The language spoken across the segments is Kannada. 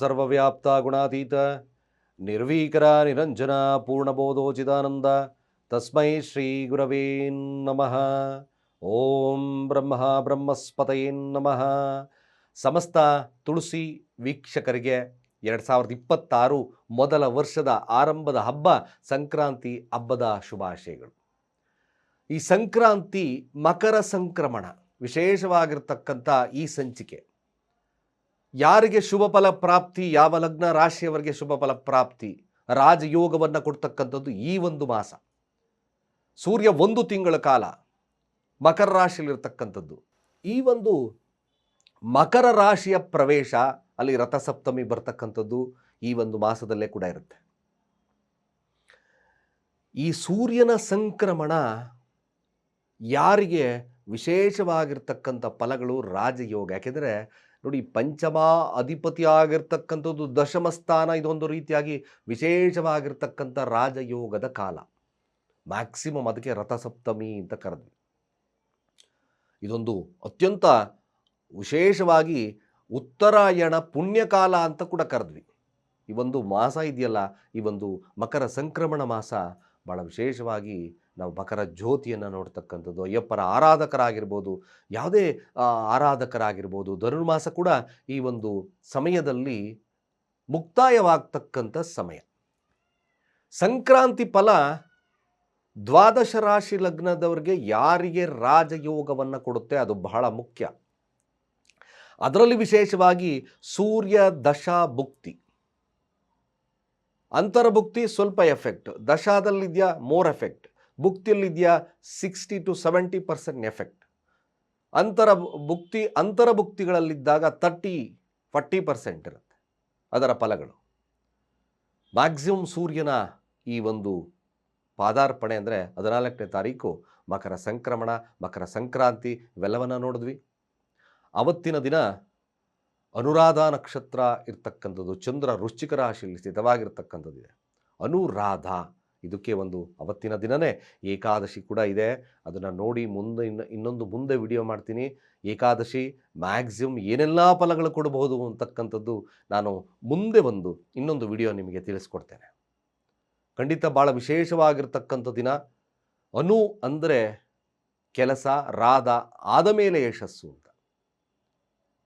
ಸರ್ವವ್ಯಾಪ್ತ ಗುಣಾತೀತ ನಿರ್ವೀಕರ ನಿರಂಜನ ಪೂರ್ಣಬೋಧೋಚಿದಾನಂದ ತಸ್ಮೈ ಶ್ರೀ ಗುರವೇ ನಮಃ. ಓಂ ಬ್ರಹ್ಮ ಬ್ರಹ್ಮಸ್ಪತಯೇ ನಮಃ. ಸಮಸ್ತ ತುಳಸಿ ವೀಕ್ಷಕರಿಗೆ 2026 ಮೊದಲ ವರ್ಷದ ಆರಂಭದ ಹಬ್ಬ ಸಂಕ್ರಾಂತಿ ಹಬ್ಬದ ಶುಭಾಶಯಗಳು. ಈ ಸಂಕ್ರಾಂತಿ ಮಕರ ಸಂಕ್ರಮಣ ವಿಶೇಷವಾಗಿರ್ತಕ್ಕಂಥ ಈ ಸಂಚಿಕೆ ಯಾರಿಗೆ ಶುಭ ಫಲ ಪ್ರಾಪ್ತಿ, ಯಾವ ಲಗ್ನ ರಾಶಿಯವರಿಗೆ ಶುಭ ಫಲ ಪ್ರಾಪ್ತಿ, ರಾಜಯೋಗವನ್ನು ಕೊಡ್ತಕ್ಕಂಥದ್ದು ಈ ಒಂದು ಮಾಸ. ಸೂರ್ಯ 1 ತಿಂಗಳ ಕಾಲ ಮಕರ ರಾಶಿಯಲ್ಲಿರ್ತಕ್ಕಂಥದ್ದು. ಈ ಒಂದು ಮಕರ ರಾಶಿಯ ಪ್ರವೇಶ, ಅಲ್ಲಿ ರಥಸಪ್ತಮಿ ಬರ್ತಕ್ಕಂಥದ್ದು ಈ ಒಂದು ಮಾಸದಲ್ಲೇ ಕೂಡ ಇರುತ್ತೆ. ಈ ಸೂರ್ಯನ ಸಂಕ್ರಮಣ ಯಾರಿಗೆ ವಿಶೇಷವಾಗಿರ್ತಕ್ಕಂಥ ಫಲಗಳು, ರಾಜಯೋಗ. ಯಾಕೆಂದರೆ ನೋಡಿ, ಪಂಚಮ ಅಧಿಪತಿ ಆಗಿರ್ತಕ್ಕಂಥದ್ದು ದಶಮ ಸ್ಥಾನ, ಇದೊಂದು ರೀತಿಯಾಗಿ ವಿಶೇಷವಾಗಿರ್ತಕ್ಕಂಥ ರಾಜಯೋಗದ ಕಾಲ. ಮ್ಯಾಕ್ಸಿಮಮ್ ಅದಕ್ಕೆ ರಥಸಪ್ತಮಿ ಅಂತ ಕರೆದ್ವಿ. ಇದೊಂದು ಅತ್ಯಂತ ವಿಶೇಷವಾಗಿ ಉತ್ತರಾಯಣ ಪುಣ್ಯಕಾಲ ಅಂತ ಕೂಡ ಕರೆದ್ವಿ. ಈ ಒಂದು ಮಾಸ ಇದೆಯಲ್ಲ, ಈ ಒಂದು ಮಕರ ಸಂಕ್ರಮಣ ಮಾಸ ಭಾಳ ವಿಶೇಷವಾಗಿ ನಾವು ಮಕರ ಜ್ಯೋತಿಯನ್ನು ನೋಡ್ತಕ್ಕಂಥದ್ದು. ಅಯ್ಯಪ್ಪರ ಆರಾಧಕರಾಗಿರ್ಬೋದು, ಯಾವುದೇ ಆರಾಧಕರಾಗಿರ್ಬೋದು, ಧನುರ್ಮಾಸ ಕೂಡ ಈ ಒಂದು ಸಮಯದಲ್ಲಿ ಮುಕ್ತಾಯವಾಗ್ತಕ್ಕಂಥ ಸಮಯ. ಸಂಕ್ರಾಂತಿ ಫಲ ದ್ವಾದಶ ರಾಶಿ ಲಗ್ನದವರಿಗೆ ಯಾರಿಗೆ ರಾಜಯೋಗವನ್ನು ಕೊಡುತ್ತೆ ಅದು ಬಹಳ ಮುಖ್ಯ. ಅದರಲ್ಲಿ ವಿಶೇಷವಾಗಿ ಸೂರ್ಯ ದಶಾ ಭುಕ್ತಿ, ಅಂತರಭುಕ್ತಿ ಸ್ವಲ್ಪ ಎಫೆಕ್ಟ್, ದಶಾದಲ್ಲಿದೆಯಾ ಮೋರ್ ಎಫೆಕ್ಟ್, ಭುಕ್ತಿಯಲ್ಲಿದೆಯಾ 60 to 70% ಎಫೆಕ್ಟ್. ಅಂತರಭುಕ್ತಿಗಳಲ್ಲಿದ್ದಾಗ 30-40% ಇರುತ್ತೆ ಅದರ ಫಲಗಳು. ಮ್ಯಾಕ್ಸಿಮಮ್ ಸೂರ್ಯನ ಈ ಒಂದು ಪಾದಾರ್ಪಣೆ ಅಂದರೆ 14ನೇ ತಾರೀಕು ಮಕರ ಸಂಕ್ರಮಣ, ಮಕರ ಸಂಕ್ರಾಂತಿ ಇವೆಲ್ಲವನ್ನು ನೋಡಿದ್ವಿ. ಅವತ್ತಿನ ದಿನ ಅನುರಾಧ ನಕ್ಷತ್ರ ಇರ್ತಕ್ಕಂಥದ್ದು, ಚಂದ್ರ ವೃಶ್ಚಿಕ ರಾಶಿಯಲ್ಲಿ ಸ್ಥಿತವಾಗಿರ್ತಕ್ಕಂಥದ್ದಿದೆ. ಅನುರಾಧ ಇದಕ್ಕೆ ಒಂದು ಅವತ್ತಿನ ದಿನವೇ ಏಕಾದಶಿ ಕೂಡ ಇದೆ. ಅದನ್ನು ನೋಡಿ ಮುಂದೆ ವಿಡಿಯೋ ಮಾಡ್ತೀನಿ. ಏಕಾದಶಿ ಮ್ಯಾಕ್ಸಿಮಮ್ ಏನೆಲ್ಲ ಫಲಗಳು ಕೊಡಬಹುದು ಅಂತಕ್ಕಂಥದ್ದು ನಾನು ಮುಂದೆ ಇನ್ನೊಂದು ವಿಡಿಯೋ ನಿಮಗೆ ತಿಳಿಸ್ಕೊಡ್ತೇನೆ. ಖಂಡಿತ ಭಾಳ ವಿಶೇಷವಾಗಿರ್ತಕ್ಕಂಥ ದಿನ. ಅನು ಅಂದರೆ ಕೆಲಸ, ರಾಧ ಆದ ಮೇಲೆ ಯಶಸ್ಸು ಅಂತ.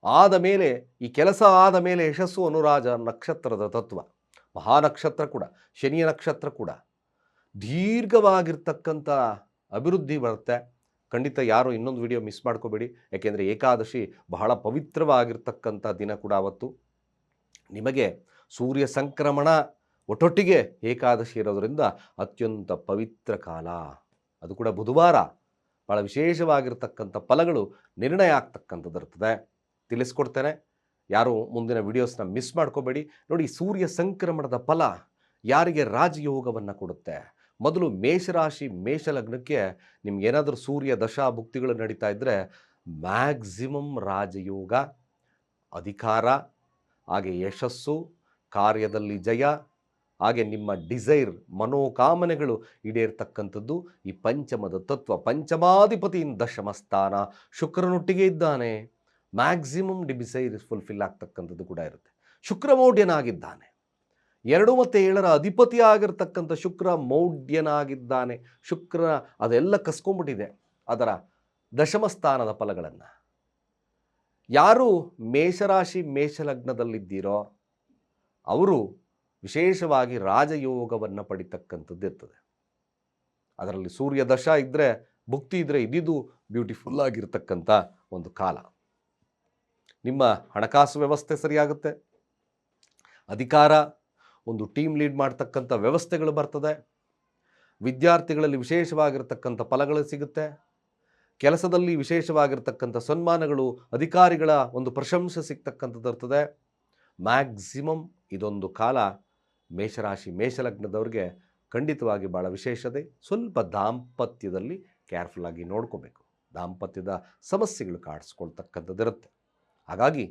ಆದ ಮೇಲೆ, ಈ ಕೆಲಸ ಆದ ಮೇಲೆ ಯಶಸ್ಸು ಅನುರಾಧ ನಕ್ಷತ್ರದ ತತ್ವ. ಮಹಾನಕ್ಷತ್ರ ಕೂಡ, ಶನಿಯ ನಕ್ಷತ್ರ ಕೂಡ ದೀರ್ಘವಾಗಿರ್ತಕ್ಕಂಥ ಅಭಿವೃದ್ಧಿ ಬರುತ್ತೆ. ಖಂಡಿತ ಯಾರು ಇನ್ನೊಂದು ವಿಡಿಯೋ ಮಿಸ್ ಮಾಡ್ಕೋಬೇಡಿ. ಯಾಕೆಂದರೆ ಏಕಾದಶಿ ಬಹಳ ಪವಿತ್ರವಾಗಿರ್ತಕ್ಕಂಥ ದಿನ ಕೂಡ ಅವತ್ತು. ನಿಮಗೆ ಸೂರ್ಯ ಸಂಕ್ರಮಣ ಒಟ್ಟೊಟ್ಟಿಗೆ ಏಕಾದಶಿ ಇರೋದರಿಂದ ಅತ್ಯಂತ ಪವಿತ್ರ ಕಾಲ. ಅದು ಕೂಡ ಬುಧವಾರ. ಭಾಳ ವಿಶೇಷವಾಗಿರ್ತಕ್ಕಂಥ ಫಲಗಳು ನಿರ್ಣಯ ಆಗ್ತಕ್ಕಂಥದ್ದಿರ್ತದೆ. ತಿಳಿಸ್ಕೊಡ್ತೇನೆ, ಯಾರು ಮುಂದಿನ ವಿಡಿಯೋಸ್ನ ಮಿಸ್ ಮಾಡ್ಕೋಬೇಡಿ. ನೋಡಿ, ಸೂರ್ಯ ಸಂಕ್ರಮಣದ ಫಲ ಯಾರಿಗೆ ರಾಜಯೋಗವನ್ನು ಕೊಡುತ್ತೆ. ಮೊದಲು ಮೇಷರಾಶಿ, ಮೇಷಲಗ್ನಕ್ಕೆ ನಿಮ್ಗೇನಾದರೂ ಸೂರ್ಯ ದಶಾ ಭುಕ್ತಿಗಳು ನಡೀತಾ ಇದ್ದರೆ ಮ್ಯಾಕ್ಸಿಮಮ್ ರಾಜಯೋಗ, ಅಧಿಕಾರ, ಹಾಗೆ ಯಶಸ್ಸು, ಕಾರ್ಯದಲ್ಲಿ ಜಯ, ಹಾಗೆ ನಿಮ್ಮ ಡಿಸೈರ್, ಮನೋಕಾಮನೆಗಳು ಈಡೇರ್ತಕ್ಕಂಥದ್ದು ಈ ಪಂಚಮದ ತತ್ವ. ಪಂಚಮಾಧಿಪತಿಯಿಂದ ದಶಮ ಸ್ಥಾನ, ಶುಕ್ರನೊಟ್ಟಿಗೆ ಇದ್ದಾನೆ. ಮ್ಯಾಕ್ಸಿಮಮ್ ಡಿಸೈರ್ ಫುಲ್ಫಿಲ್ ಆಗ್ತಕ್ಕಂಥದ್ದು ಕೂಡ ಇರುತ್ತೆ. ಶುಕ್ರ ಮೌಢ್ಯನಾಗಿದ್ದಾನೆ. 2 ಮತ್ತು 7ರ ಅಧಿಪತಿ ಆಗಿರ್ತಕ್ಕಂಥ ಶುಕ್ರ ಮೌಢ್ಯನಾಗಿದ್ದಾನೆ. ಶುಕ್ರ ಅದೆಲ್ಲ ಕಸ್ಕೊಂಡ್ಬಿಟ್ಟಿದೆ ಅದರ ದಶಮ ಸ್ಥಾನದ ಫಲಗಳನ್ನು. ಯಾರು ಮೇಷರಾಶಿ ಮೇಷಲಗ್ನದಲ್ಲಿದ್ದೀರೋ ಅವರು ವಿಶೇಷವಾಗಿ ರಾಜಯೋಗವನ್ನು ಪಡಿತಕ್ಕಂಥದ್ದು ಇರ್ತದೆ. ಅದರಲ್ಲಿ ಸೂರ್ಯ ದಶ ಇದ್ದರೆ, ಭುಕ್ತಿ ಇದ್ದರೆ ಇದಿದು ಬ್ಯೂಟಿಫುಲ್ ಆಗಿರ್ತಕ್ಕಂಥ ಒಂದು ಕಾಲ. ನಿಮ್ಮ ಹಣಕಾಸು ವ್ಯವಸ್ಥೆ ಸರಿಯಾಗುತ್ತೆ. ಅಧಿಕಾರ, ಒಂದು ಟೀಮ್ ಲೀಡ್ ಮಾಡ್ತಕ್ಕಂಥ ವ್ಯವಸ್ಥೆಗಳು ಬರ್ತದೆ. ವಿದ್ಯಾರ್ಥಿಗಳಲ್ಲಿ ವಿಶೇಷವಾಗಿರ್ತಕ್ಕಂಥ ಫಲಗಳು ಸಿಗುತ್ತೆ. ಕೆಲಸದಲ್ಲಿ ವಿಶೇಷವಾಗಿರ್ತಕ್ಕಂಥ ಸನ್ಮಾನಗಳು, ಅಧಿಕಾರಿಗಳ ಒಂದು ಪ್ರಶಂಸೆ ಸಿಗ್ತಕ್ಕಂಥದ್ದು ಇರ್ತದೆ. ಮ್ಯಾಕ್ಸಿಮಮ್ ಇದೊಂದು ಕಾಲ ಮೇಷರಾಶಿ ಮೇಷಲಗ್ನದವ್ರಿಗೆ ಖಂಡಿತವಾಗಿ ಭಾಳ ವಿಶೇಷತೆ. ಸ್ವಲ್ಪ ದಾಂಪತ್ಯದಲ್ಲಿ ಕೇರ್ಫುಲ್ಲಾಗಿ ನೋಡ್ಕೋಬೇಕು. ದಾಂಪತ್ಯದ ಸಮಸ್ಯೆಗಳು ಕಾಡಿಸ್ಕೊಳ್ತಕ್ಕಂಥದ್ದಿರುತ್ತೆ. ಹಾಗಾಗಿ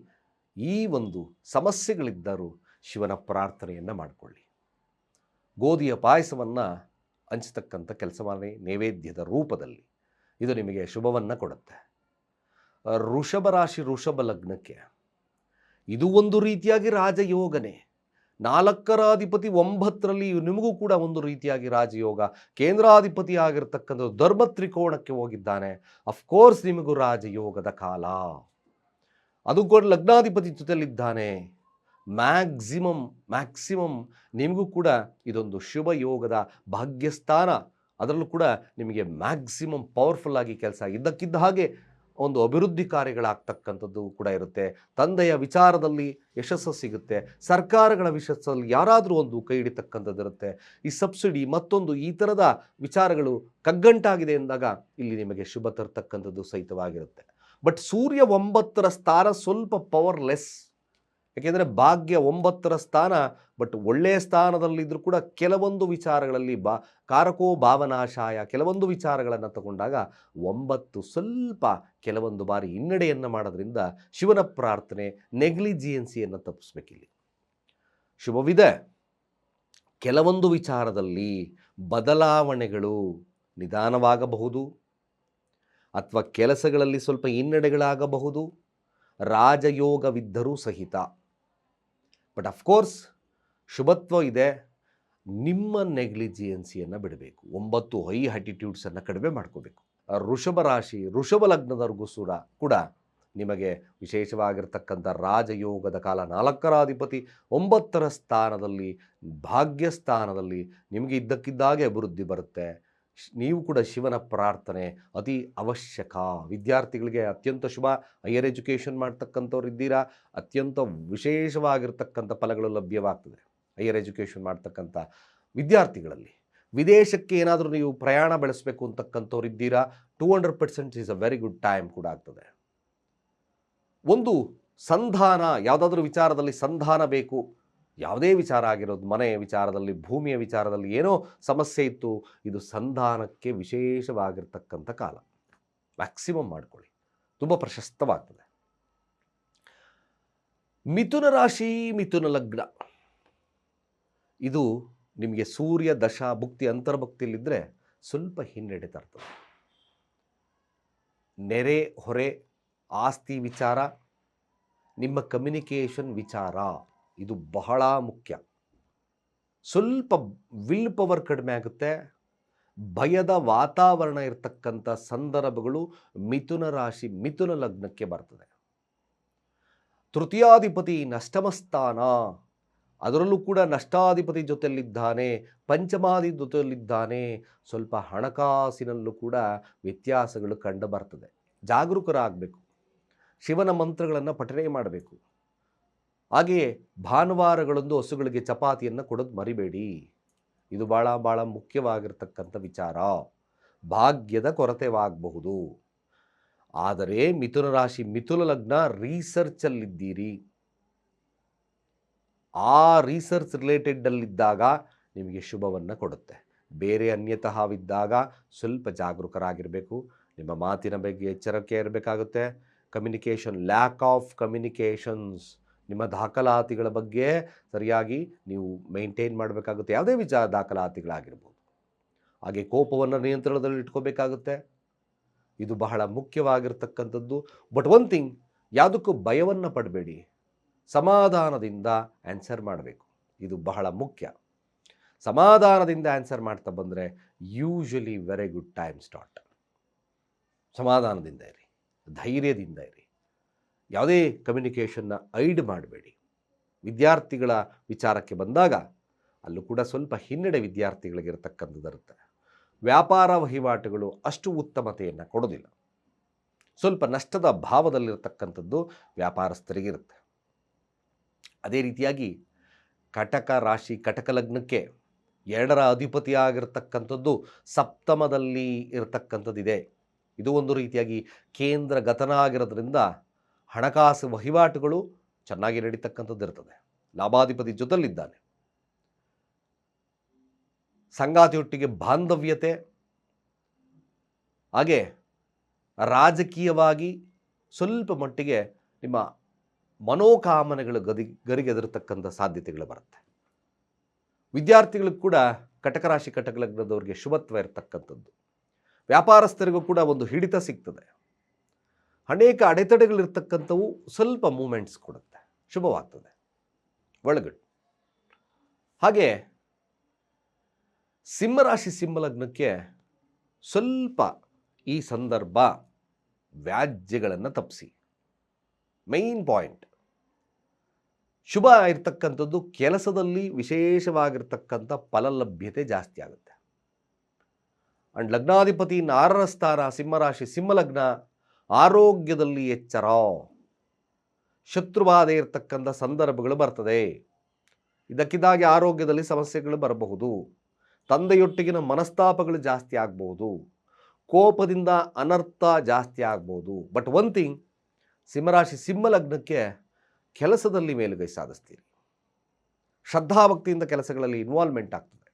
ಈ ಒಂದು ಸಮಸ್ಯೆಗಳಿದ್ದರೂ ಶಿವನ ಪ್ರಾರ್ಥನೆಯನ್ನು ಮಾಡಿಕೊಳ್ಳಿ. ಗೋಧಿಯ ಪಾಯಸವನ್ನು ಹಂಚತಕ್ಕಂಥ ಕೆಲಸ ಮಾಡಿ ನೈವೇದ್ಯದ ರೂಪದಲ್ಲಿ. ಇದು ನಿಮಗೆ ಶುಭವನ್ನು ಕೊಡುತ್ತೆ. ವೃಷಭ ರಾಶಿ, ವೃಷಭ ಲಗ್ನಕ್ಕೆ ಇದು ಒಂದು ರೀತಿಯಾಗಿ ರಾಜಯೋಗನೇ. 4ರ ಅಧಿಪತಿ 9ರಲ್ಲಿ ನಿಮಗೂ ಕೂಡ ಒಂದು ರೀತಿಯಾಗಿ ರಾಜಯೋಗ. ಕೇಂದ್ರಾಧಿಪತಿ ಆಗಿರ್ತಕ್ಕಂಥ ಧರ್ಮ ತ್ರಿಕೋಣಕ್ಕೆ ಹೋಗಿದ್ದಾನೆ. ಅಫ್ಕೋರ್ಸ್ ನಿಮಗೂ ರಾಜಯೋಗದ ಕಾಲ. ಅದು ಕೂಡ ಲಗ್ನಾಧಿಪತಿ ಜೊತೆಲಿದ್ದಾನೆ. ಮ್ಯಾಕ್ಸಿಮಮ್ ನಿಮಗೂ ಕೂಡ ಇದೊಂದು ಶುಭ ಯೋಗದ ಭಾಗ್ಯಸ್ಥಾನ. ಅದರಲ್ಲೂ ಕೂಡ ನಿಮಗೆ ಮ್ಯಾಕ್ಸಿಮಮ್ ಪವರ್ಫುಲ್ ಆಗಿ ಕೆಲಸ ಇದ್ದಕ್ಕಿದ್ದ ಹಾಗೆ ಒಂದು ಅಭಿವೃದ್ಧಿ ಕಾರ್ಯಗಳಾಗ್ತಕ್ಕಂಥದ್ದು ಕೂಡ ಇರುತ್ತೆ. ತಂದೆಯ ವಿಚಾರದಲ್ಲಿ ಯಶಸ್ಸು ಸಿಗುತ್ತೆ. ಸರ್ಕಾರಗಳ ವಿಷಯದಲ್ಲಿ ಯಾರಾದರೂ ಒಂದು ಕೈ ಹಿಡಿತಕ್ಕಂಥದ್ದು ಇರುತ್ತೆ. ಈ ಸಬ್ಸಿಡಿ ಮತ್ತೊಂದು ಈ ಥರದ ವಿಚಾರಗಳು ಕಗ್ಗಂಟಾಗಿದೆ ಎಂದಾಗ ಇಲ್ಲಿ ನಿಮಗೆ ಶುಭ ತರ್ತಕ್ಕಂಥದ್ದು ಸಹಿತವಾಗಿರುತ್ತೆ. ಬಟ್ ಸೂರ್ಯ 9ರ ಸ್ಥಾನ ಸ್ವಲ್ಪ ಪವರ್ಲೆಸ್. ಯಾಕೆಂದರೆ ಭಾಗ್ಯ 9ರ ಸ್ಥಾನ, ಬಟ್ ಒಳ್ಳೆಯ ಸ್ಥಾನದಲ್ಲಿದ್ದರೂ ಕೂಡ ಕೆಲವೊಂದು ವಿಚಾರಗಳಲ್ಲಿ ಕಾರಕೋ ಭಾವನಾಶಾಯ ಕೆಲವೊಂದು ವಿಚಾರಗಳನ್ನು ತಗೊಂಡಾಗ 9 ಸ್ವಲ್ಪ ಕೆಲವೊಂದು ಬಾರಿ ಹಿನ್ನಡೆಯನ್ನು ಮಾಡೋದ್ರಿಂದ ಶಿವನ ಪ್ರಾರ್ಥನೆ, ನೆಗ್ಲಿಜಿಯನ್ಸಿಯನ್ನು ತಪ್ಪಿಸ್ಬೇಕಿಲ್ಲಿ. ಶುಭವಿದೆ. ಕೆಲವೊಂದು ವಿಚಾರದಲ್ಲಿ ಬದಲಾವಣೆಗಳು ನಿಧಾನವಾಗಬಹುದು ಅಥವಾ ಕೆಲಸಗಳಲ್ಲಿ ಸ್ವಲ್ಪ ಹಿನ್ನಡೆಗಳಾಗಬಹುದು. ರಾಜಯೋಗವಿದ್ದರೂ ಸಹಿತ. ಬಟ್ ಅಫ್ಕೋರ್ಸ್ ಶುಭತ್ವ ಇದೆ. ನಿಮ್ಮ ನೆಗ್ಲಿಜಿಯನ್ಸಿಯನ್ನು ಬಿಡಬೇಕು. 9 ಹೈ ಆಟಿಟ್ಯೂಡ್ಸನ್ನು ಕಡಿಮೆ ಮಾಡ್ಕೋಬೇಕು. ವೃಷಭ ರಾಶಿ, ವೃಷಭ ಲಗ್ನದವರೆಗೂ ಕೂಡ ನಿಮಗೆ ವಿಶೇಷವಾಗಿರ್ತಕ್ಕಂಥ ರಾಜಯೋಗದ ಕಾಲ. 4ರ ಅಧಿಪತಿ 9ರ ಸ್ಥಾನದಲ್ಲಿ, ಭಾಗ್ಯಸ್ಥಾನದಲ್ಲಿ ನಿಮಗೆ ಇದ್ದಕ್ಕಿದ್ದಾಗೆ ಅಭಿವೃದ್ಧಿ ಬರುತ್ತೆ. ನೀವು ಕೂಡ ಶಿವನ ಪ್ರಾರ್ಥನೆ ಅತಿ ಅವಶ್ಯಕ. ವಿದ್ಯಾರ್ಥಿಗಳಿಗೆ ಅತ್ಯಂತ ಶುಭ. ಹೈಯರ್ ಎಜುಕೇಷನ್ ಮಾಡ್ತಕ್ಕಂಥವ್ರು ಇದ್ದೀರಾ, ಅತ್ಯಂತ ವಿಶೇಷವಾಗಿರ್ತಕ್ಕಂಥ ಫಲಗಳು ಲಭ್ಯವಾಗ್ತದೆ. ಹೈಯರ್ ಎಜುಕೇಷನ್ ಮಾಡ್ತಕ್ಕಂಥ ವಿದ್ಯಾರ್ಥಿಗಳಲ್ಲಿ ವಿದೇಶಕ್ಕೆ ಏನಾದರೂ ನೀವು ಪ್ರಯಾಣ ಬೆಳೆಸಬೇಕು ಅಂತಕ್ಕಂಥವ್ರು ಇದ್ದೀರಾ, 200% is a very good time ಕೂಡ ಆಗ್ತದೆ. ಒಂದು ಸಂಧಾನ, ಯಾವುದಾದ್ರೂ ವಿಚಾರದಲ್ಲಿ ಸಂಧಾನ ಬೇಕು, ಯಾವುದೇ ವಿಚಾರ ಆಗಿರೋದು, ಮನೆಯ ವಿಚಾರದಲ್ಲಿ, ಭೂಮಿಯ ವಿಚಾರದಲ್ಲಿ ಏನೋ ಸಮಸ್ಯೆ ಇತ್ತು, ಇದು ಸಂಧಾನಕ್ಕೆ ವಿಶೇಷವಾಗಿರ್ತಕ್ಕಂಥ ಕಾಲ. ಮ್ಯಾಕ್ಸಿಮಮ್ ಮಾಡ್ಕೊಳ್ಳಿ, ತುಂಬ ಪ್ರಶಸ್ತವಾಗ್ತದೆ. ಮಿಥುನ ರಾಶಿ, ಮಿಥುನ ಲಗ್ನ, ಇದು ನಿಮಗೆ ಸೂರ್ಯ ದಶಾ ಭುಕ್ತಿ ಅಂತರ್ಭುಕ್ತಿಯಲ್ಲಿದ್ದರೆ ಸ್ವಲ್ಪ ಹಿನ್ನಡೆ ತರ್ತದೆ. ನೆರೆ ಹೊರೆ, ಆಸ್ತಿ ವಿಚಾರ, ನಿಮ್ಮ ಕಮ್ಯುನಿಕೇಷನ್ ವಿಚಾರ ಇದು ಬಹಳ ಮುಖ್ಯ. ಸ್ವಲ್ಪ ವಿಲ್ ಪವರ್ ಕಡಿಮೆ ಆಗುತ್ತೆ. ಭಯದ ವಾತಾವರಣ ಇರತಕ್ಕಂಥ ಸಂದರ್ಭಗಳು ಮಿಥುನ ರಾಶಿ, ಮಿಥುನ ಲಗ್ನಕ್ಕೆ ಬರ್ತದೆ. ತೃತೀಯಾಧಿಪತಿ ನಷ್ಟಮ ಸ್ಥಾನ, ಅದರಲ್ಲೂ ಕೂಡ ನಷ್ಟಾಧಿಪತಿ ಜೊತೆಯಲ್ಲಿದ್ದಾನೆ, ಪಂಚಮಾದಿ ಜೊತೆಯಲ್ಲಿದ್ದಾನೆ. ಸ್ವಲ್ಪ ಹಣಕಾಸಿನಲ್ಲೂ ಕೂಡ ವ್ಯತ್ಯಾಸಗಳು ಕಂಡು ಬರ್ತದೆ. ಜಾಗರೂಕರಾಗಬೇಕು. ಶಿವನ ಮಂತ್ರಗಳನ್ನು ಪಠನೆ ಮಾಡಬೇಕು. ಹಾಗೆಯೇ ಭಾನುವಾರಗಳಂದು ಹಸುಗಳಿಗೆ ಚಪಾತಿಯನ್ನು ಕೊಡೋದು ಮರಿಬೇಡಿ. ಇದು ಭಾಳ ಮುಖ್ಯವಾಗಿರ್ತಕ್ಕಂಥ ವಿಚಾರ. ಭಾಗ್ಯದ ಕೊರತೆವಾಗಬಹುದು. ಆದರೆ ಮಿಥುನ ರಾಶಿ, ಮಿಥುನ ಲಗ್ನ ರಿಸರ್ಚಲ್ಲಿದ್ದೀರಿ. ಆ ರಿಸರ್ಚ್ ರಿಲೇಟೆಡಲ್ಲಿದ್ದಾಗ ನಿಮಗೆ ಶುಭವನ್ನು ಕೊಡುತ್ತೆ. ಬೇರೆ ಅನ್ಯತಃವಿದ್ದಾಗ ಸ್ವಲ್ಪ ಜಾಗರೂಕರಾಗಿರಬೇಕು. ನಿಮ್ಮ ಮಾತಿನ ಬಗ್ಗೆ ಎಚ್ಚರಿಕೆ ಇರಬೇಕಾಗುತ್ತೆ. ಕಮ್ಯುನಿಕೇಷನ್, ಲ್ಯಾಕ್ ಆಫ್ ಕಮ್ಯುನಿಕೇಷನ್ಸ್, ನಿಮ್ಮ ದಾಖಲಾತಿಗಳ ಬಗ್ಗೆ ಸರಿಯಾಗಿ ನೀವು ಮೇಂಟೈನ್ ಮಾಡಬೇಕಾಗುತ್ತೆ. ಯಾವುದೇ ವಿಚಾರ ದಾಖಲಾತಿಗಳಾಗಿರ್ಬೋದು. ಹಾಗೆ ಕೋಪವನ್ನು ನಿಯಂತ್ರಣದಲ್ಲಿ ಇಟ್ಕೋಬೇಕಾಗುತ್ತೆ. ಇದು ಬಹಳ ಮುಖ್ಯವಾಗಿರ್ತಕ್ಕಂಥದ್ದು. ಬಟ್ ಒನ್ ಥಿಂಗ್, ಯಾವುದಕ್ಕೂ ಭಯವನ್ನು ಪಡಬೇಡಿ. ಸಮಾಧಾನದಿಂದ ಆನ್ಸರ್ ಮಾಡಬೇಕು. ಇದು ಬಹಳ ಮುಖ್ಯ. ಸಮಾಧಾನದಿಂದ ಆನ್ಸರ್ ಮಾಡ್ತಾ ಬಂದರೆ usually very good time start. ಸಮಾಧಾನದಿಂದ ಇರಿ, ಧೈರ್ಯದಿಂದ ಇರಿ. ಯಾವುದೇ ಕಮ್ಯುನಿಕೇಷನ್ನ ಐಡ್ ಮಾಡಬೇಡಿ. ವಿದ್ಯಾರ್ಥಿಗಳ ವಿಚಾರಕ್ಕೆ ಬಂದಾಗ ಅಲ್ಲೂ ಕೂಡ ಸ್ವಲ್ಪ ಹಿನ್ನಡೆ ವಿದ್ಯಾರ್ಥಿಗಳಿಗಿರತಕ್ಕಂಥದ್ದಿರುತ್ತೆ. ವ್ಯಾಪಾರ ವಹಿವಾಟುಗಳು ಅಷ್ಟು ಉತ್ತಮತೆಯನ್ನು ಕೊಡೋದಿಲ್ಲ. ಸ್ವಲ್ಪ ನಷ್ಟದ ಭಾವದಲ್ಲಿರತಕ್ಕಂಥದ್ದು ವ್ಯಾಪಾರಸ್ಥರಿಗಿರುತ್ತೆ. ಅದೇ ರೀತಿಯಾಗಿ ಕಟಕ ರಾಶಿ, ಕಟಕ ಲಗ್ನಕ್ಕೆ 2ರ ಅಧಿಪತಿಯಾಗಿರ್ತಕ್ಕಂಥದ್ದು ಸಪ್ತಮದಲ್ಲಿ ಇರತಕ್ಕಂಥದ್ದಿದೆ. ಇದು ಒಂದು ರೀತಿಯಾಗಿ ಕೇಂದ್ರ ಗತನ ಆಗಿರೋದ್ರಿಂದ ಹಣಕಾಸು ವಹಿವಾಟುಗಳು ಚೆನ್ನಾಗಿ ನಡೀತಕ್ಕಂಥದ್ದು ಇರ್ತದೆ. ಲಾಭಾಧಿಪತಿ ಜೊತೆಲಿದ್ದಾನೆ. ಸಂಗಾತಿಯೊಟ್ಟಿಗೆ ಬಾಂಧವ್ಯತೆ, ಹಾಗೆ ರಾಜಕೀಯವಾಗಿ ಸ್ವಲ್ಪ ಮಟ್ಟಿಗೆ ನಿಮ್ಮ ಮನೋಕಾಮನೆಗಳು ಗರಿಗೆದರತಕ್ಕಂಥ ಸಾಧ್ಯತೆಗಳು ಬರುತ್ತೆ. ವಿದ್ಯಾರ್ಥಿಗಳಿಗೂ ಕೂಡ ಕಟಕ ರಾಶಿ, ಕಟಕ ಲಗ್ನದವರಿಗೆ ಶುಭತ್ವ ಇರತಕ್ಕಂಥದ್ದು. ವ್ಯಾಪಾರಸ್ಥರಿಗೂ ಕೂಡ ಒಂದು ಹಿಡಿತ ಸಿಗ್ತದೆ. ಅನೇಕ ಅಡೆತಡೆಗಳಿರ್ತಕ್ಕಂಥವು ಸ್ವಲ್ಪ ಮೂಮೆಂಟ್ಸ್ ಕೊಡುತ್ತೆ. ಶುಭವಾಗ್ತದೆ, ಒಳಗಡೆ. ಹಾಗೆ ಸಿಂಹರಾಶಿ ಸಿಂಹಲಗ್ನಕ್ಕೆ ಸ್ವಲ್ಪ ಈ ಸಂದರ್ಭ ವ್ಯಾಜ್ಯಗಳನ್ನು ತಪ್ಪಿಸಿ. ಮೈನ್ ಪಾಯಿಂಟ್ ಶುಭ ಇರ್ತಕ್ಕಂಥದ್ದು ಕೆಲಸದಲ್ಲಿ ವಿಶೇಷವಾಗಿರ್ತಕ್ಕಂಥ ಫಲಲಭ್ಯತೆ ಜಾಸ್ತಿ ಆಗುತ್ತೆ. ಅಂಡ್ ಲಗ್ನಾಧಿಪತಿ 6ರ ಸ್ಥಾನ ಸಿಂಹರಾಶಿ ಸಿಂಹಲಗ್ನ, ಆರೋಗ್ಯದಲ್ಲಿ ಎಚ್ಚರ, ಶತ್ರುಬಾಧೆ ಇರತಕ್ಕಂಥ ಸಂದರ್ಭಗಳು ಬರ್ತದೆ. ಇದಕ್ಕಿದ್ದಾಗಿ ಆರೋಗ್ಯದಲ್ಲಿ ಸಮಸ್ಯೆಗಳು ಬರಬಹುದು. ತಂದೆಯೊಟ್ಟಿಗಿನ ಮನಸ್ತಾಪಗಳು ಜಾಸ್ತಿ ಆಗ್ಬೋದು. ಕೋಪದಿಂದ ಅನರ್ಥ ಜಾಸ್ತಿ ಆಗ್ಬೋದು. ಬಟ್ ಒನ್ ಥಿಂಗ್, ಸಿಂಹರಾಶಿ ಸಿಂಹಲಗ್ನಕ್ಕೆ ಕೆಲಸದಲ್ಲಿ ಮೇಲುಗೈ ಸಾಧಿಸ್ತೀರಿ. ಶ್ರದ್ಧಾಭಕ್ತಿಯಿಂದ ಕೆಲಸಗಳಲ್ಲಿ ಇನ್ವಾಲ್ವ್ಮೆಂಟ್ ಆಗ್ತದೆ.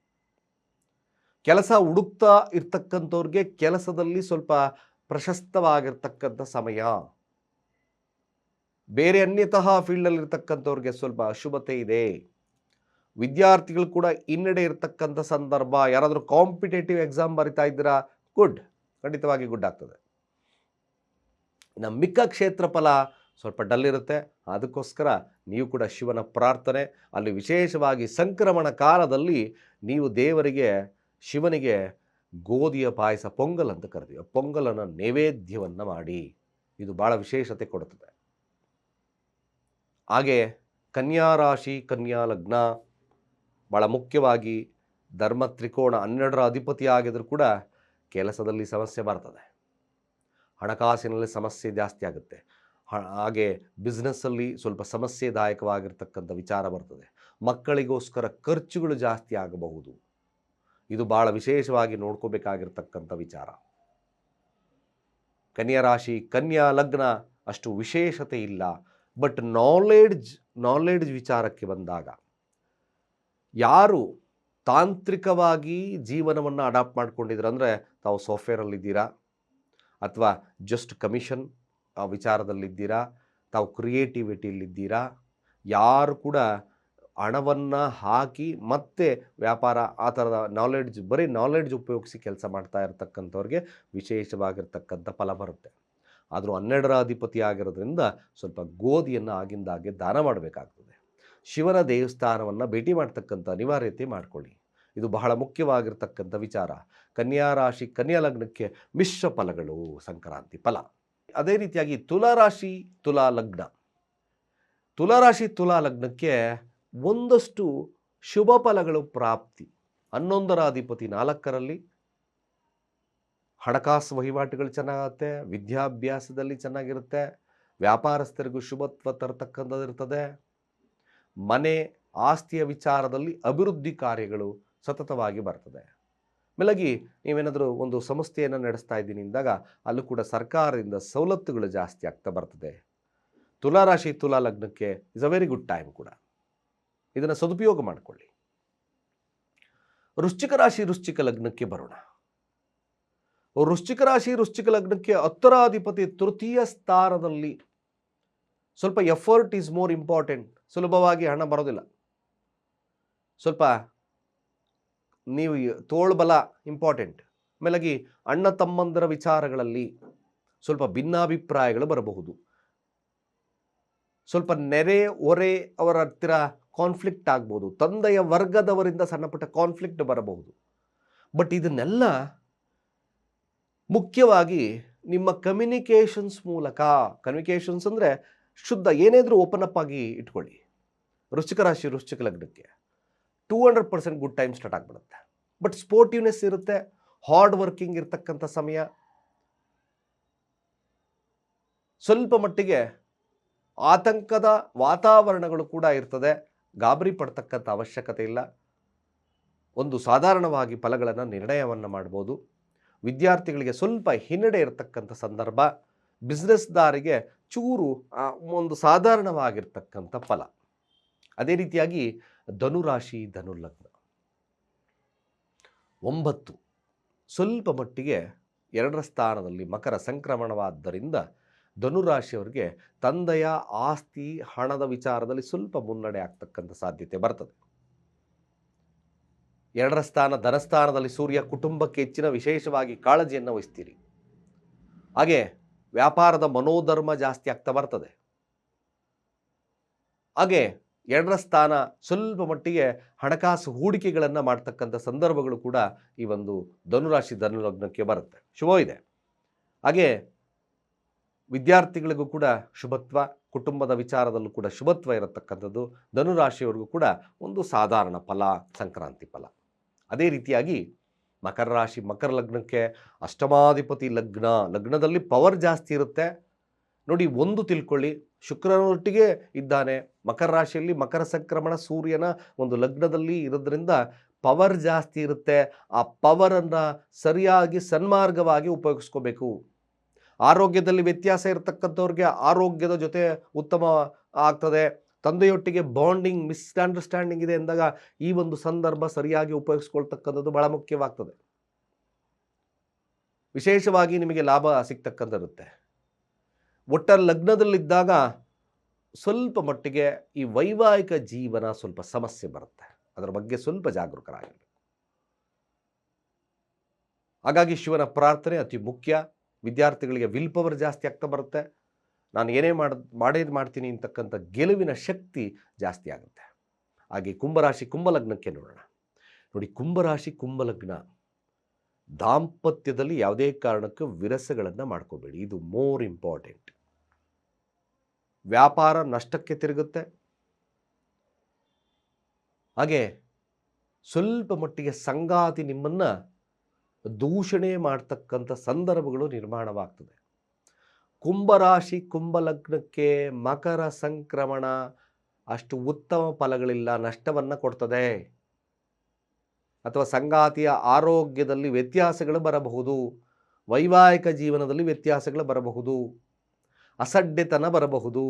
ಕೆಲಸ ಹುಡುಕ್ತಾ ಇರ್ತಕ್ಕಂಥವ್ರಿಗೆ ಕೆಲಸದಲ್ಲಿ ಸ್ವಲ್ಪ ಪ್ರಶಸ್ತವಾಗಿರ್ತಕ್ಕಂಥ ಸಮಯ. ಬೇರೆ ಅನ್ಯತಃ ಫೀಲ್ಡಲ್ಲಿರ್ತಕ್ಕಂಥವ್ರಿಗೆ ಸ್ವಲ್ಪ ಅಶುಭತೆ ಇದೆ. ವಿದ್ಯಾರ್ಥಿಗಳು ಕೂಡ ಹಿನ್ನಡೆ ಇರತಕ್ಕಂಥ ಸಂದರ್ಭ. ಯಾರಾದರೂ ಕಾಂಪಿಟೇಟಿವ್ ಎಕ್ಸಾಮ್ ಬರಿತಾ ಇದ್ದೀರಾ, ಗುಡ್, ಖಂಡಿತವಾಗಿ ಗುಡ್ ಆಗ್ತದೆ. ಇನ್ನು ಮಿಕ್ಕ ಕ್ಷೇತ್ರಫಲ ಸ್ವಲ್ಪ ಡಲ್ ಇರುತ್ತೆ. ಅದಕ್ಕೋಸ್ಕರ ನೀವು ಕೂಡ ಶಿವನ ಪ್ರಾರ್ಥನೆ, ಅಲ್ಲಿ ವಿಶೇಷವಾಗಿ ಸಂಕ್ರಮಣ ಕಾಲದಲ್ಲಿ ನೀವು ದೇವರಿಗೆ, ಶಿವನಿಗೆ ಗೋಧಿಯ ಪಾಯಸ, ಪೊಂಗಲ್ ಅಂತ ಕರಿತೀವಿ, ಪೊಂಗಲನ್ನು ನೈವೇದ್ಯವನ್ನು ಮಾಡಿ. ಇದು ಭಾಳ ವಿಶೇಷತೆ ಕೊಡುತ್ತದೆ. ಹಾಗೆ ಕನ್ಯಾ ರಾಶಿ ಕನ್ಯಾ ಲಗ್ನ ಭಾಳ ಮುಖ್ಯವಾಗಿ ಧರ್ಮ ತ್ರಿಕೋಣ 12ರ ಅಧಿಪತಿ ಆಗಿದ್ರೂ ಕೂಡ ಕೆಲಸದಲ್ಲಿ ಸಮಸ್ಯೆ ಬರ್ತದೆ. ಹಣಕಾಸಿನಲ್ಲಿ ಸಮಸ್ಯೆ ಜಾಸ್ತಿ ಆಗುತ್ತೆ. ಹಾಗೆ ಬಿಸ್ನೆಸ್ಸಲ್ಲಿ ಸ್ವಲ್ಪ ಸಮಸ್ಯೆದಾಯಕವಾಗಿರ್ತಕ್ಕಂಥ ವಿಚಾರ ಬರ್ತದೆ. ಮಕ್ಕಳಿಗೋಸ್ಕರ ಖರ್ಚುಗಳು ಜಾಸ್ತಿ ಆಗಬಹುದು. ಇದು ಭಾಳ ವಿಶೇಷವಾಗಿ ನೋಡ್ಕೋಬೇಕಾಗಿರ್ತಕ್ಕಂಥ ವಿಚಾರ. ಕನ್ಯಾ ರಾಶಿ ಕನ್ಯಾ ಲಗ್ನ ಅಷ್ಟು ವಿಶೇಷತೆ ಇಲ್ಲ. ಬಟ್ ನಾಲೆಡ್ಜ್ ವಿಚಾರಕ್ಕೆ ಬಂದಾಗ, ಯಾರು ತಾಂತ್ರಿಕವಾಗಿ ಜೀವನವನ್ನು ಅಡಾಪ್ಟ್ ಮಾಡ್ಕೊಂಡಿದ್ರು, ಅಂದರೆ ತಾವು ಸಾಫ್ಟ್ವೇರಲ್ಲಿದ್ದೀರಾ ಅಥವಾ ಜಸ್ಟ್ ಕಮಿಷನ್ ವಿಚಾರದಲ್ಲಿದ್ದೀರಾ, ತಾವು ಕ್ರಿಯೇಟಿವಿಟಿಯಲ್ಲಿದ್ದೀರಾ, ಯಾರು ಕೂಡ ಹಣವನ್ನು ಹಾಕಿ ಮತ್ತೆ ವ್ಯಾಪಾರ ಆ ಥರದ ಬರೀ ನಾಲೆಡ್ಜ್ ಉಪಯೋಗಿಸಿ ಕೆಲಸ ಮಾಡ್ತಾ ಇರತಕ್ಕಂಥವ್ರಿಗೆ ವಿಶೇಷವಾಗಿರ್ತಕ್ಕಂಥ ಫಲ ಬರುತ್ತೆ. ಆದರೂ 12ರ ಅಧಿಪತಿ ಆಗಿರೋದ್ರಿಂದ ಸ್ವಲ್ಪ ಗೋಧಿಯನ್ನು ಆಗಿಂದಾಗೆ ದಾನ ಮಾಡಬೇಕಾಗ್ತದೆ. ಶಿವನ ದೇವಸ್ಥಾನವನ್ನು ಭೇಟಿ ಮಾಡ್ತಕ್ಕಂಥ ಅನಿವಾರ್ಯತೆ ಮಾಡಿಕೊಳ್ಳಿ. ಇದು ಬಹಳ ಮುಖ್ಯವಾಗಿರ್ತಕ್ಕಂಥ ವಿಚಾರ. ಕನ್ಯಾ ರಾಶಿ ಕನ್ಯಾ ಲಗ್ನಕ್ಕೆ ಮಿಶ್ರ ಫಲಗಳು, ಸಂಕ್ರಾಂತಿ ಫಲ. ಅದೇ ರೀತಿಯಾಗಿ ತುಲಾರಾಶಿ ತುಲಾ ಲಗ್ನ, ತುಲಾರಾಶಿ ತುಲಾ ಲಗ್ನಕ್ಕೆ ಒಂದಷ್ಟು ಶುಭ ಫಲಗಳು ಪ್ರಾಪ್ತಿ. 11ರ ಅಧಿಪತಿ 4ರಲ್ಲಿ, ಹಣಕಾಸು ವಹಿವಾಟುಗಳು ಚೆನ್ನಾಗುತ್ತೆ, ವಿದ್ಯಾಭ್ಯಾಸದಲ್ಲಿ ಚೆನ್ನಾಗಿರುತ್ತೆ, ವ್ಯಾಪಾರಸ್ಥರಿಗೂ ಶುಭತ್ವ ತರತಕ್ಕಂಥದ್ದಿರ್ತದೆ. ಮನೆ ಆಸ್ತಿಯ ವಿಚಾರದಲ್ಲಿ ಅಭಿವೃದ್ಧಿ ಕಾರ್ಯಗಳು ಸತತವಾಗಿ ಬರ್ತದೆ. ಮೇಲಾಗಿ ನೀವೇನಾದರೂ ಒಂದು ಸಂಸ್ಥೆಯನ್ನು ನಡೆಸ್ತಾ ಇದ್ದೀನಿ ಅಂದಾಗ ಅಲ್ಲೂ ಕೂಡ ಸರ್ಕಾರದಿಂದ ಸವಲತ್ತುಗಳು ಜಾಸ್ತಿ ಆಗ್ತಾ ಬರ್ತದೆ. ತುಲಾರಾಶಿ ತುಲಾ ಲಗ್ನಕ್ಕೆ is a very good time ಕೂಡ. ಇದನ್ನು ಸದುಪಯೋಗ ಮಾಡಿಕೊಳ್ಳಿ. ವೃಶ್ಚಿಕ ರಾಶಿ ವೃಶ್ಚಿಕ ಲಗ್ನಕ್ಕೆ ಬರೋಣ. ವೃಶ್ಚಿಕ ರಾಶಿ ವೃಶ್ಚಿಕ ಲಗ್ನಕ್ಕೆ 10ರ ಅಧಿಪತಿ ತೃತೀಯ ಸ್ಥಾನದಲ್ಲಿ. ಸ್ವಲ್ಪ ಎಫರ್ಟ್ ಈಸ್ ಮೋರ್ ಇಂಪಾರ್ಟೆಂಟ್. ಸುಲಭವಾಗಿ ಹಣ ಬರೋದಿಲ್ಲ. ಸ್ವಲ್ಪ ನೀವು ತೋಳ್ಬಲ ಇಂಪಾರ್ಟೆಂಟ್. ಆಮೇಲಾಗಿ ಅಣ್ಣ ತಮ್ಮಂದರ ವಿಚಾರಗಳಲ್ಲಿ ಸ್ವಲ್ಪ ಭಿನ್ನಾಭಿಪ್ರಾಯಗಳು ಬರಬಹುದು. ಸ್ವಲ್ಪ ನೆರೆ ಹೊರೆ ಅವರ ಹತ್ತಿರ ಕಾನ್ಫ್ಲಿಕ್ಟ್ ಆಗ್ಬೋದು. ತಂದೆಯ ವರ್ಗದವರಿಂದ ಸಣ್ಣ ಪುಟ್ಟ ಕಾನ್ಫ್ಲಿಕ್ಟ್ ಬರಬಹುದು. ಬಟ್ ಇದನ್ನೆಲ್ಲ ಮುಖ್ಯವಾಗಿ ನಿಮ್ಮ ಕಮ್ಯುನಿಕೇಷನ್ಸ್ ಮೂಲಕ, ಕಮ್ಯುನಿಕೇಷನ್ಸ್ ಅಂದರೆ ಶುದ್ಧ ಏನೇದರೂ ಓಪನ್ ಅಪ್ ಆಗಿ ಇಟ್ಕೊಳ್ಳಿ. ವೃಶ್ಚಿಕ ರಾಶಿ ವೃಶ್ಚಿಕ ಲಗ್ನಕ್ಕೆ 200% ಗುಡ್ ಟೈಮ್ ಸ್ಟಾರ್ಟ್ ಆಗಿಬಿಡುತ್ತೆ. ಬಟ್ ಸ್ಪೋರ್ಟಿವ್ನೆಸ್ ಇರುತ್ತೆ, ಹಾರ್ಡ್ ವರ್ಕಿಂಗ್ ಇರ್ತಕ್ಕಂಥ ಸಮಯ. ಸ್ವಲ್ಪ ಮಟ್ಟಿಗೆ ಆತಂಕದ ವಾತಾವರಣಗಳು ಕೂಡ ಇರ್ತದೆ. ಗಾಬರಿ ಪಡ್ತಕ್ಕಂಥ ಅವಶ್ಯಕತೆ ಇಲ್ಲ. ಒಂದು ಸಾಧಾರಣವಾಗಿ ಫಲಗಳನ್ನು ನಿರ್ಣಯವನ್ನು ಮಾಡ್ಬೋದು. ವಿದ್ಯಾರ್ಥಿಗಳಿಗೆ ಸ್ವಲ್ಪ ಹಿನ್ನಡೆ ಇರತಕ್ಕಂಥ ಸಂದರ್ಭ. ಬಿಸ್ನೆಸ್ದಾರಿಗೆ ಚೂರು ಒಂದು ಸಾಧಾರಣವಾಗಿರ್ತಕ್ಕಂಥ ಫಲ. ಅದೇ ರೀತಿಯಾಗಿ ಧನುರಾಶಿ ಧನುಲಗ್ನ 9 ಸ್ವಲ್ಪ ಮಟ್ಟಿಗೆ 2ರ ಸ್ಥಾನದಲ್ಲಿ ಮಕರ ಸಂಕ್ರಮಣವಾದ್ದರಿಂದ ಧನುರಾಶಿಯವರಿಗೆ ತಂದೆಯ ಆಸ್ತಿ ಹಣದ ವಿಚಾರದಲ್ಲಿ ಸ್ವಲ್ಪ ಮುನ್ನಡೆ ಆಗ್ತಕ್ಕಂಥ ಸಾಧ್ಯತೆ ಬರ್ತದೆ. 2ರ ಸ್ಥಾನ ಧನಸ್ಥಾನದಲ್ಲಿ ಸೂರ್ಯ ಕುಟುಂಬಕ್ಕೆ ಹೆಚ್ಚಿನ ವಿಶೇಷವಾಗಿ ಕಾಳಜಿಯನ್ನು ವಹಿಸ್ತೀರಿ. ಹಾಗೆ ವ್ಯಾಪಾರದ ಮನೋಧರ್ಮ ಜಾಸ್ತಿ ಆಗ್ತಾ ಬರ್ತದೆ. ಹಾಗೆ 2ರ ಸ್ಥಾನ ಸ್ವಲ್ಪ ಮಟ್ಟಿಗೆ ಹಣಕಾಸು ಹೂಡಿಕೆಗಳನ್ನು ಮಾಡ್ತಕ್ಕಂಥ ಸಂದರ್ಭಗಳು ಕೂಡ ಈ ಒಂದು ಧನುರಾಶಿ ಧನುಲಗ್ನಕ್ಕೆ ಬರುತ್ತೆ. ಶುಭವಿದೆ. ಹಾಗೆ ವಿದ್ಯಾರ್ಥಿಗಳಿಗೂ ಕೂಡ ಶುಭತ್ವ, ಕುಟುಂಬದ ವಿಚಾರದಲ್ಲೂ ಕೂಡ ಶುಭತ್ವ ಇರತಕ್ಕಂಥದ್ದು. ಧನುರಾಶಿಯವರಿಗೂ ಕೂಡ ಒಂದು ಸಾಧಾರಣ ಫಲ, ಸಂಕ್ರಾಂತಿ ಫಲ. ಅದೇ ರೀತಿಯಾಗಿ ಮಕರ ರಾಶಿ, ಮಕರ ಲಗ್ನಕ್ಕೆ ಅಷ್ಟಮಾಧಿಪತಿ ಲಗ್ನದಲ್ಲಿ ಪವರ್ ಜಾಸ್ತಿ ಇರುತ್ತೆ. ನೋಡಿ, ಒಂದು ತಿಳ್ಕೊಳ್ಳಿ, ಶುಕ್ರನೊಟ್ಟಿಗೆ ಇದ್ದಾನೆ ಮಕರ ರಾಶಿಯಲ್ಲಿ. ಮಕರ ಸಂಕ್ರಮಣ ಸೂರ್ಯನ ಒಂದು ಲಗ್ನದಲ್ಲಿ ಇರೋದ್ರಿಂದ ಪವರ್ ಜಾಸ್ತಿ ಇರುತ್ತೆ. ಆ ಪವರನ್ನು ಸರಿಯಾಗಿ ಸನ್ಮಾರ್ಗವಾಗಿ ಉಪಯೋಗಿಸ್ಕೋಬೇಕು. ಆರೋಗ್ಯದಲ್ಲಿ ವ್ಯತ್ಯಾಸ ಇರತಕ್ಕಂಥವ್ರಿಗೆ ಆರೋಗ್ಯದ ಜೊತೆ ಉತ್ತಮ ಆಗ್ತದೆ. ತಂದೆಯೊಟ್ಟಿಗೆ ಬಾಂಡಿಂಗ್ ಮಿಸ್ಅಂಡರ್ಸ್ಟ್ಯಾಂಡಿಂಗ್ ಇದೆ ಅಂದಾಗ ಈ ಒಂದು ಸಂದರ್ಭ ಸರಿಯಾಗಿ ಉಪಯೋಗಿಸ್ಕೊಳ್ತಕ್ಕಂಥದ್ದು ಬಹಳ ಮುಖ್ಯವಾಗ್ತದೆ. ವಿಶೇಷವಾಗಿ ನಿಮಗೆ ಲಾಭ ಸಿಗ್ತಕ್ಕಂಥಿರುತ್ತೆ. ಒಟ್ಟಾರೆ ಲಗ್ನದಲ್ಲಿದ್ದಾಗ ಸ್ವಲ್ಪ ಮಟ್ಟಿಗೆ ಈ ವೈವಾಹಿಕ ಜೀವನ ಸ್ವಲ್ಪ ಸಮಸ್ಯೆ ಬರುತ್ತೆ. ಅದರ ಬಗ್ಗೆ ಸ್ವಲ್ಪ ಜಾಗರೂಕರಾಗಿರಬೇಕು. ಹಾಗಾಗಿ ಶಿವನ ಪ್ರಾರ್ಥನೆ ಅತಿ ಮುಖ್ಯ. ವಿದ್ಯಾರ್ಥಿಗಳಿಗೆ ವಿಲ್ ಪವರ್ ಜಾಸ್ತಿ ಆಗ್ತಾ ಬರುತ್ತೆ. ನಾನು ಏನೇ ಮಾಡ್ತೀನಿ ಅಂತಕ್ಕಂಥ ಗೆಲುವಿನ ಶಕ್ತಿ ಜಾಸ್ತಿ ಆಗುತ್ತೆ. ಹಾಗೆ ಕುಂಭರಾಶಿ ಕುಂಭಲಗ್ನಕ್ಕೆ ನೋಡೋಣ. ನೋಡಿ, ಕುಂಭರಾಶಿ ಕುಂಭಲಗ್ನ ದಾಂಪತ್ಯದಲ್ಲಿ ಯಾವುದೇ ಕಾರಣಕ್ಕೂ ವಿರಸಗಳನ್ನು ಮಾಡ್ಕೋಬೇಡಿ. ಇದು ಮೋರ್ ಇಂಪಾರ್ಟೆಂಟ್. ವ್ಯಾಪಾರ ನಷ್ಟಕ್ಕೆ ತಿರುಗುತ್ತೆ. ಹಾಗೆ ಸ್ವಲ್ಪ ಮಟ್ಟಿಗೆ ಸಂಗಾತಿ ನಿಮ್ಮನ್ನು ದೂಷಣೆ ಮಾಡ್ತಕ್ಕಂಥ ಸಂದರ್ಭಗಳು ನಿರ್ಮಾಣವಾಗ್ತದೆ. ಕುಂಭರಾಶಿ ಕುಂಭಲಗ್ನಕ್ಕೆ ಮಕರ ಸಂಕ್ರಮಣ ಅಷ್ಟು ಉತ್ತಮ ಫಲಗಳಿಲ್ಲ, ನಷ್ಟವನ್ನು ಕೊಡ್ತದೆ. ಅಥವಾ ಸಂಗಾತಿಯ ಆರೋಗ್ಯದಲ್ಲಿ ವ್ಯತ್ಯಾಸಗಳು ಬರಬಹುದು, ವೈವಾಹಿಕ ಜೀವನದಲ್ಲಿ ವ್ಯತ್ಯಾಸಗಳು ಬರಬಹುದು, ಅಸಡ್ಡೆತನ ಬರಬಹುದು.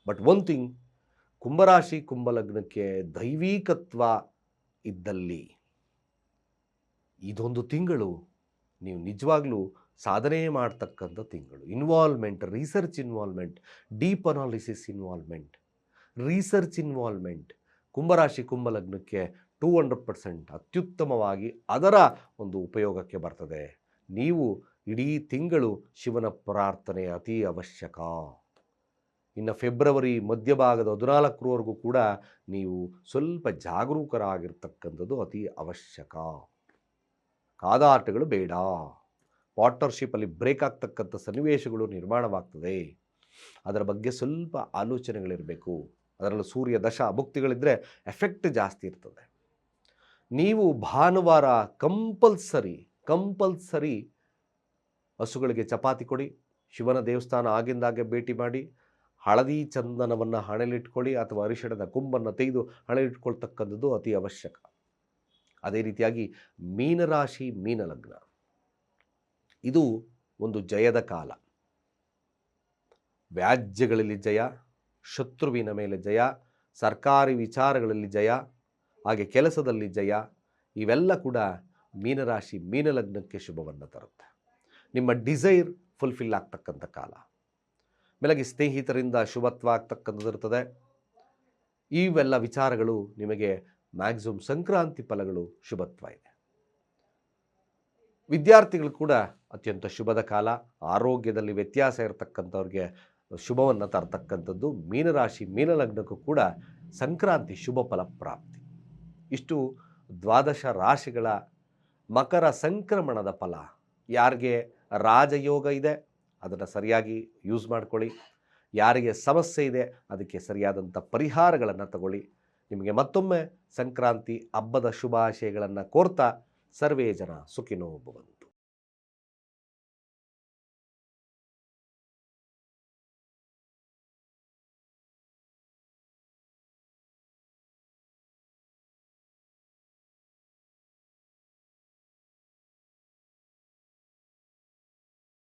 ಬಟ್ ಒನ್ ಥಿಂಗ್, ಕುಂಭರಾಶಿ ಕುಂಭಲಗ್ನಕ್ಕೆ ದೈವಿಕತ್ವ ಇದ್ದಲ್ಲಿ ಇದೊಂದು ತಿಂಗಳು ನೀವು ನಿಜವಾಗ್ಲೂ ಸಾಧನೆ ಮಾಡ್ತಕ್ಕಂಥ ತಿಂಗಳು. Involvement, research involvement, deep analysis involvement, research involvement ಕುಂಭರಾಶಿ ಕುಂಭಲಗ್ನಕ್ಕೆ 200% ಅತ್ಯುತ್ತಮವಾಗಿ ಅದರ ಒಂದು ಉಪಯೋಗಕ್ಕೆ ಬರ್ತದೆ. ನೀವು ಇಡೀ ತಿಂಗಳು ಶಿವನ ಪ್ರಾರ್ಥನೆ ಅತಿ ಅವಶ್ಯಕ. ಇನ್ನು ಫೆಬ್ರವರಿ ಮಧ್ಯಭಾಗದ 14ರವರೆಗೂ ಕೂಡ ನೀವು ಸ್ವಲ್ಪ ಜಾಗರೂಕರಾಗಿರ್ತಕ್ಕಂಥದ್ದು ಅತಿ ಅವಶ್ಯಕ. ಕಾದಾಟಗಳು ಬೇಡ. ಪಾರ್ಟ್ನರ್ಶಿಪ್ಪಲ್ಲಿ ಬ್ರೇಕ್ ಆಗ್ತಕ್ಕಂಥ ಸನ್ನಿವೇಶಗಳು ನಿರ್ಮಾಣವಾಗ್ತದೆ. ಅದರ ಬಗ್ಗೆ ಸ್ವಲ್ಪ ಆಲೋಚನೆಗಳಿರಬೇಕು. ಅದರಲ್ಲೂ ಸೂರ್ಯ ದಶ ಭುಕ್ತಿಗಳಿದ್ದರೆ ಎಫೆಕ್ಟ್ ಜಾಸ್ತಿ ಇರ್ತದೆ. ನೀವು ಭಾನುವಾರ ಕಂಪಲ್ಸರಿ ಹಸುಗಳಿಗೆ ಚಪಾತಿ ಕೊಡಿ. ಶಿವನ ದೇವಸ್ಥಾನ ಆಗಿಂದಾಗೆ ಭೇಟಿ ಮಾಡಿ. ಹಳದಿ ಚಂದನವನ್ನು ಹಣೆಲಿಟ್ಕೊಳ್ಳಿ ಅಥವಾ ಅರಿಶಿಣದ ಕೊಂಬನ್ನು ತೆಗೆದು ಹಣೆಲಿಟ್ಕೊಳ್ತಕ್ಕಂಥದ್ದು ಅತಿ ಅವಶ್ಯಕ. ಅದೇ ರೀತಿಯಾಗಿ ಮೀನರಾಶಿ ಮೀನಲಗ್ನ, ಇದು ಒಂದು ಜಯದ ಕಾಲ. ವ್ಯಾಜ್ಯಗಳಲ್ಲಿ ಜಯ, ಶತ್ರುವಿನ ಮೇಲೆ ಜಯ, ಸರ್ಕಾರಿ ವಿಚಾರಗಳಲ್ಲಿ ಜಯ, ಹಾಗೆ ಕೆಲಸದಲ್ಲಿ ಜಯ, ಇವೆಲ್ಲ ಕೂಡ ಮೀನರಾಶಿ ಮೀನಲಗ್ನಕ್ಕೆ ಶುಭವನ್ನು ತರುತ್ತೆ. ನಿಮ್ಮ ಡಿಸೈರ್ ಫುಲ್ಫಿಲ್ ಆಗ್ತಕ್ಕಂಥ ಕಾಲ. ಬೆಳಗ್ಗೆ ಸ್ನೇಹಿತರಿಂದ ಶುಭತ್ವ ಆಗ್ತಕ್ಕಂಥದ್ದು ಇರ್ತದೆ. ಇವೆಲ್ಲ ವಿಚಾರಗಳು ನಿಮಗೆ ಮ್ಯಾಕ್ಸಿಮಮ್ ಸಂಕ್ರಾಂತಿ ಫಲಗಳು ಶುಭತ್ವ ಇದೆ. ವಿದ್ಯಾರ್ಥಿಗಳು ಕೂಡ ಅತ್ಯಂತ ಶುಭದ ಕಾಲ. ಆರೋಗ್ಯದಲ್ಲಿ ವ್ಯತ್ಯಾಸ ಇರತಕ್ಕಂಥವ್ರಿಗೆ ಶುಭವನ್ನು ತರತಕ್ಕಂಥದ್ದು. ಮೀನರಾಶಿ ಮೀನಲಗ್ನಕ್ಕೂ ಕೂಡ ಸಂಕ್ರಾಂತಿ ಶುಭ ಫಲ ಪ್ರಾಪ್ತಿ. ಇಷ್ಟು 12 ರಾಶಿಗಳ ಮಕರ ಸಂಕ್ರಮಣದ ಫಲ. ಯಾರಿಗೆ ರಾಜಯೋಗ ಇದೆ ಅದನ್ನು ಸರಿಯಾಗಿ ಯೂಸ್ ಮಾಡ್ಕೊಳ್ಳಿ. ಯಾರಿಗೆ ಸಮಸ್ಯೆ ಇದೆ ಅದಕ್ಕೆ ಸರಿಯಾದಂಥ ಪರಿಹಾರಗಳನ್ನು ತಗೊಳ್ಳಿ. ನಿಮಗೆ ಮತ್ತೊಮ್ಮೆ ಸಂಕ್ರಾಂತಿ ಹಬ್ಬದ ಶುಭಾಶಯಗಳನ್ನು ಕೋರ್ತಾ ಸರ್ವೇ ಜನ ಸುಖಿನೋ ಭವಂತು.